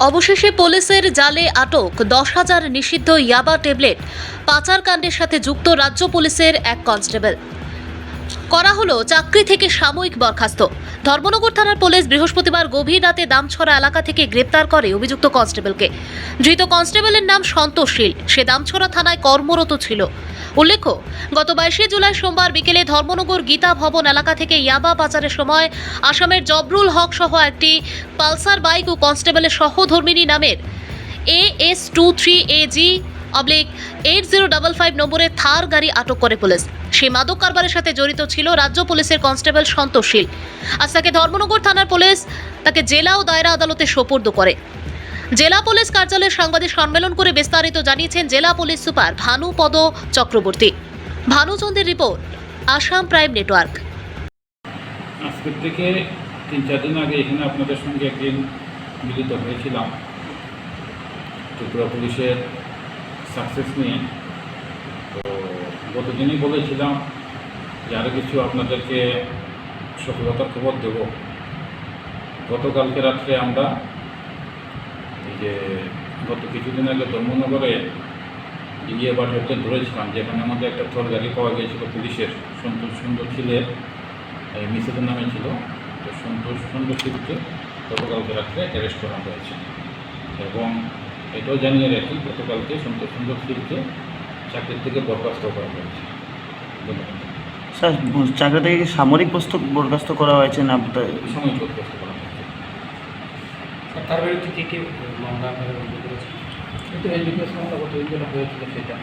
অবশেষে পুলিশের জালে আটক 10,000 নিষিদ্ধ ইয়াবা ট্যাবলেট পাচারকাণ্ডের সাথে যুক্ত রাজ্য পুলিশের এক কনস্টেবল। করা হলো চাকরি থেকে সাময়িক বরখাস্ত। ধর্মনগর থানার পুলিশ বৃহস্পতিবার গভীর রাতে দামছড়া এলাকা থেকে গ্রেপ্তার করে অভিযুক্ত কনস্টেবলকে। ধৃত কনস্টেবলের নাম সন্তোষ শীল। সে দামছড়া থানায় কর্মরত ছিল। উল্লেখ্য, গত 22 জুলাই সোমবার বিকেলে ধর্মনগর গীতা ভবন এলাকা থেকে ইয়াবা পাচারের সময় আসামের জবরুল হক সহ একটি পালসার বাইক ও কনস্টেবলের সহধর্মিনী নামের AS23AG/8055 নম্বরের থার গাড়ি আটক করে পুলিশ। সেই মাদক কারবারের সাথে জড়িত ছিল রাজ্য পুলিশের কনস্টেবল সন্তোষ শীল। আজ তাকে ধর্মনগর থানার পুলিশ তাকে জেলা ও দায়রা আদালতে সোপর্দ করে। জেলা পুলিশ কার্যালয়ে সাংবাদিক সম্মেলন করে বিস্তারিত জানিয়েছেন জেলা পুলিশ সুপার ভানুপদ চক্রবর্তী। ভানুচন্দ্রের রিপোর্ট, আসাম প্রাইম নেটওয়ার্ক। আজকের থেকে 3-4 দিন আগে এখানে আপনাদের সঙ্গে একদিন মিলিত হয়েছিলাম ত্রিপুরা পুলিশের সাকসেস নিয়ে। তো গতদিনই বলেছিলাম যে আরও কিছু আপনাদেরকে সফলতার খবর দেব। গতকালকে রাত্রে আমরা এই যে গত কিছুদিন আগে ধর্মনগরে ইয়াবা ট্যাবলেট ধরেছিলাম, যেখানে আমাদের একটা থর গাড়ি পাওয়া গিয়েছিল পুলিশের, সন্তোষ শীলের মিসেদের নামে ছিল। তো সন্তোষ শীলকে গতকালকে রাত্রে অ্যারেস্ট করা হয়েছে এবং এটাও জানিয়ে রাখি গতকালকে সন্তোষ শীলকে চাকরির থেকে বরখাস্ত করা হয়েছে। ধন্যবাদ স্যার। চাকরি থেকে কি সামরিক বরখাস্ত করা হয়েছে না সাময়িক বরখাস্ত করা হয়েছে? তার বিরুদ্ধে কী কী মামলা আপনারা রুজু করেছেন? কিন্তু এই মামলা গত দিন যেটা হয়েছিল সেটা